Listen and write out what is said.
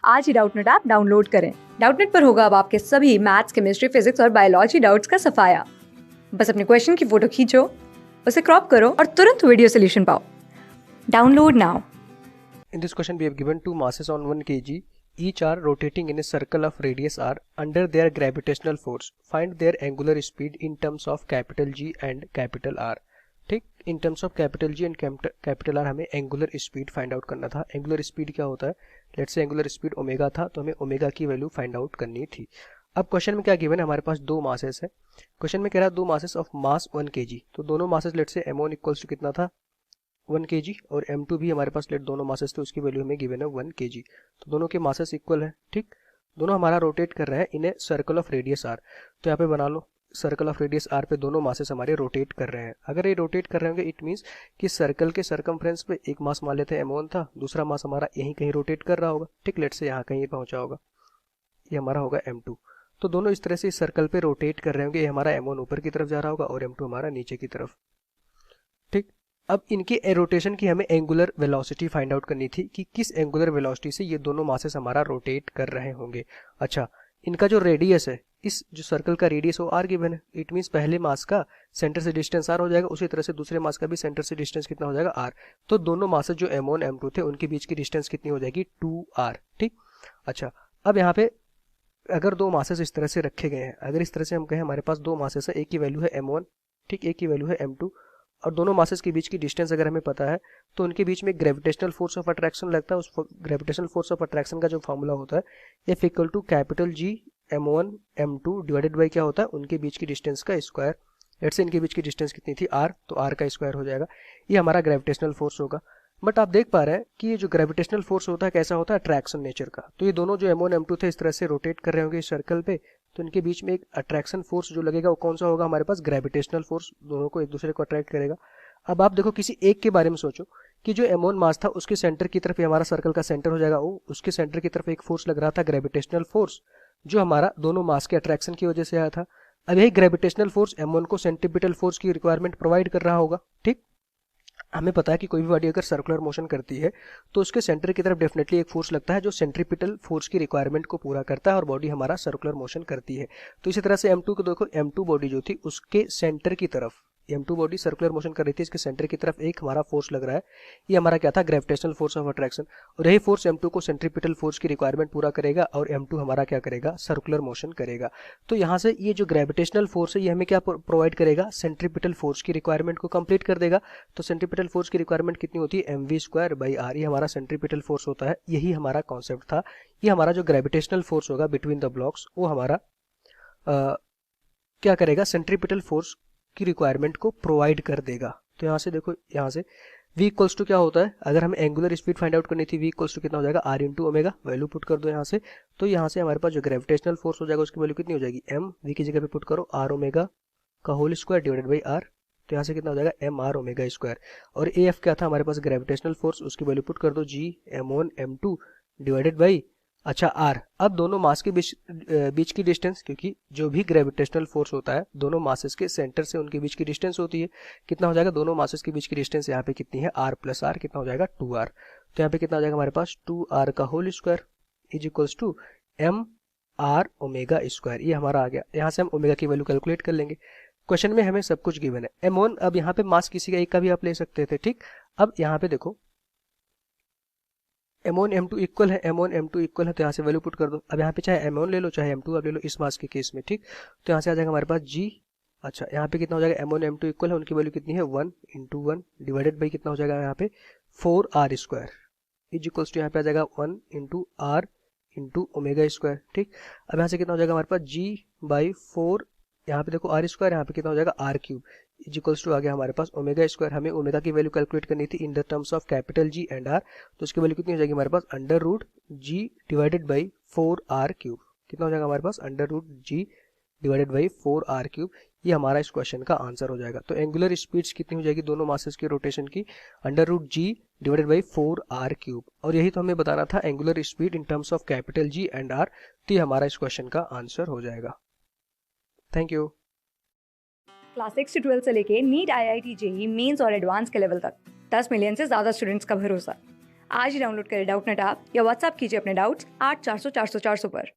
आज ही Doubtnut app download करें। Doubtnut पर होगा अब आपके सभी मैथ्स, केमिस्ट्री, फिजिक्स और बायोलॉजी डाउट्स का सफाया। बस अपने क्वेश्चन की फोटो खींचो, उसे क्रॉप करो और तुरंत वीडियो सोल्यूशन पाओ। Download now. In this question we have given two masses on 1 kg. Each are rotating in a circle of radius r under their gravitational force. Find their angular speed in terms of capital G and capital R. ठीक, इन terms of capital G and capital R हमें angular speed find out करना था। Angular speed क्या होता है? Let's say angular speed omega था, तो हमें ओमेगा की वैल्यू फाइंड आउट करनी थी। अब क्वेश्चन में क्या गिवन है? हमारे पास दो मासेस है। क्वेश्चन में कह रहा है दो मासेस ऑफ मास 1 kg। तो दोनों masses let's say m1 equals to कितना था? 1 kg, और m2 भी हमारे पास लेट दोनों मासेस थे, उसकी वैल्यू हमें गिवन है 1 kg। तो दोनों के मासेस इक्वल है। ठीक, दोनों हमारा रोटेट कर रहे हैं in a circle of radius R. तो यहाँ पे बना लो, सर्कल ऑफ रेडियस आर पे दोनों मासेस हमारे रोटेट कर रहे हैं। अगर ये रोटेट कर रहे होंगे इट मीन्स कि सर्कल के सर्कमफ्रेंस पे एक मास मान लेते हैं m1 था, दूसरा मास हमारा यहीं कहीं रोटेट कर रहा होगा। ठीक, लेट से यहाँ कहीं पहुंचा होगा, ये हमारा होगा m2। तो दोनों इस तरह से इस सर्कल पे रोटेट कर रहे होंगे। ये हमारा m1 ऊपर की तरफ जा रहा होगा और m2 हमारा नीचे की तरफ। ठीक, अब इनके रोटेशन की हमें एंगुलर वेलोसिटी फाइंड आउट करनी थी कि किस एंगुलर वेलोसिटी से ये दोनों मासेस हमारा रोटेट कर रहे होंगे। अच्छा, इनका जो रेडियस है, इस जो सर्कल का रेडियस वो आर गिवन है। इट मीन्स पहले मास का सेंटर से डिस्टेंस आर हो जाएगा, उसी तरह से दूसरे मास का भी सेंटर से डिस्टेंस कितना हो जाएगा? आर। तो दोनों मासेस जो m1 m2 थे उनके बीच की डिस्टेंस कितनी हो जाएगी? 2r। ठीक, अच्छा, अब यहाँ पे अगर दो मासेस इस तरह से रखे गए हैं, अगर इस तरह से हम कहें हमारे पास दो मासेस है, एक की वैल्यू है m1, ठीक, एक की वैल्यू है m2, और दोनों मासेस के बीच की डिस्टेंस अगर हमें पता है तो उनके बीच में ग्रेविटेशनल फोर्स ऑफ अट्रैक्शन लगता है। उस ग्रेविटेशनल फोर्स ऑफ अट्रैक्शन का जो फॉर्मूला होता है F equal to capital G m1 m2 divided by क्या होता है? उनके बीच की डिस्टेंस का स्क्वायर। लेट्स से इनके बीच की डिस्टेंस कितनी थी? r, तो r का स्क्वायर हो जाएगा। ये हमारा ग्रेविटेशनल फोर्स होगा। बट आप देख पा रहे हैं कि ये जो ग्रेविटेशनल फोर्स होता है कैसा होता है? अट्रैक्शन नेचर का। तो ये दोनों जो m1 m2 थे इस तरह से रोटेट कर रहे होंगे इस सर्कल पे, तो इनके बीच में एक अट्रैक्शन फोर्स जो लगेगा वो कौन सा होगा? हमारे पास ग्रेविटेशनल फोर्स, दोनों को एक दूसरे को अट्रैक्ट करेगा। अब आप देखो किसी एक के बारे में सोचो कि जो m1 मास था उसके सेंटर की तरफ, ये हमारा सर्कल का सेंटर हो जाएगा O, उसके सेंटर की तरफ एक फोर्स लग रहा था ग्रेविटेशनल फोर्स, जो हमारा दोनों मास के अट्रैक्शन की वजह से आया था। अब यही ग्रेविटेशनल फोर्स m1 को सेंट्रीपिटल फोर्स की रिक्वायरमेंट प्रोवाइड कर रहा होगा। ठीक, हमें पता है कि कोई भी बॉडी अगर सर्कुलर मोशन करती है तो उसके सेंटर की तरफ डेफिनेटली एक फोर्स लगता है जो सेंट्रीपिटल फोर्स की रिक्वायरमेंट को पूरा करता है, और बॉडी हमारा सर्कुलर मोशन करती है। तो इसी तरह से m2 को देखो, m2 बॉडी जो थी उसके सेंटर की तरफ, m2 बॉडी सर्कुलर मोशन कर रही थी, इसके सेंटर की तरफ एक हमारा फोर्स लग रहा है, ये हमारा क्या था? Gravitational force of attraction. और यही फोर्स m2 को सेंट्रीपिटल फोर्स की रिक्वायरमेंट पूरा करेगा, और m2 हमारा क्या करेगा? सर्कुलर मोशन करेगा। तो यहाँ से ये जो ग्रेविटेशनल फोर्स है ये हमें क्या प्रोवाइड करेगा? सेंट्रीपिटल फोर्स की रिक्वायरमेंट को कंप्लीट कर देगा। तो सेंट्रीपिटल फोर्स की रिक्वायरमेंट कितनी होती है? mv²/r। ये हमारा सेंट्रीपिटल फोर्स होता है। यही हमारा कॉन्सेप्ट था। ये हमारा जो ग्रेविटेशनल फोर्स होगा बिटवीन द ब्लॉक्स वो हमारा क्या करेगा? सेंट्रीपिटल फोर्स की रिक्वायरमेंट को प्रोवाइड कर देगा। तो यहाँ से देखो, यहाँ से v इक्वल्स टू क्या होता है? अगर हमें एंगुलर स्पीड फाइंड आउट करनी थी, v इक्वल्स टू कितना हो जाएगा? r into omega. Value put कर दो यहाँ से, तो यहाँ से हमारे पास जो ग्रेविटेशनल फोर्स हो जाएगा उसकी वैल्यू कितनी हो जाएगी? m, v की जगह पे पुट करो r ओमेगा का whole square divided by r। तो यहाँ से कितना हो जाएगा? m r omega square. और ए एफ क्या था हमारे पास? ग्रेविटेशनल फोर्स, उसकी वैल्यू पुट कर दो g m1 m2 divided by, अच्छा, r। अब दोनों मास के बीच की डिस्टेंस, क्योंकि जो भी ग्रेविटेशनल फोर्स होता है दोनों मासेस के सेंटर से उनके बीच की डिस्टेंस होती है। कितना हो जाएगा? दोनों मासेस के बीच की डिस्टेंस यहाँ पे कितनी है? r plus r। कितना हो जाएगा? 2r। तो यहाँ पे कितना हो जाएगा हमारे पास? 2r का whole square is equals to m r omega square. ये हमारा आ गया। यहाँ से हम ओमेगा की वैल्यू कैलकुलेट कर लेंगे। क्वेश्चन में हमें सब कुछ गिवन है। m1, अब यहाँ पे मास किसी का एक का भी आप ले सकते थे। ठीक, अब यहाँ पे देखो m1 m2 इक्वल है, m1 m2 इक्वल है, तो यहाँ से वैल्यू पुट कर दो। अब यहाँ पे चाहे m1 ले लो चाहे m2 आप ले लो इस मास के केस में। ठीक, तो यहाँ से आ जाएगा हमारे पास g। अच्छा, यहाँ पे कितना हो जाएगा? m1 m2 इक्वल है, उनकी वैल्यू कितनी है? 1 इंटू 1 डिवाइडेड बाई कितना हो जाएगा यहाँ पे? 4r square is equals to यहाँ पे आ जाएगा 1 into r into omega square. ठीक, अब यहाँ से कितना हो जाएगा हमारे पास? g बाई 4, यहाँ पे देखो r स्क्वायर, यहाँ पे कितना हो जाएगा? r cube is equals to आ गया हमारे पास ओमेगा स्क्वायर। हमें ओमेगा की वैल्यू कैलकुलेट करनी थी in the terms of capital G and R, तो उसकी वैल्यू कितनी हो जाएगी हमारे पास? Under root G divided by 4r cube. कितना हो जाएगा हमारे पास? Under root G divided by 4r cube. ये हमारा इस क्वेश्चन का आंसर हो जाएगा। तो एंगुलर स्पीड्स कितनी हो जाएगी दोनों मासेस की रोटेशन की? Under root G divided by 4r cube. और यही तो हमें बताना था, angular speed in terms of capital G and R. तो ये हमारा इस क्वेश्चन का आंसर हो जाएगा। Thank you. क्लास 6 से 12 से लेके नीट, IIT, JEE मेंस और एडवांस के लेवल तक 10 मिलियन से ज्यादा स्टूडेंट्स का भरोसा। आज ही डाउनलोड करें डाउटनेट ऐप या व्हाट्सएप कीजिए अपने डाउट्स 8400 400 400 पर।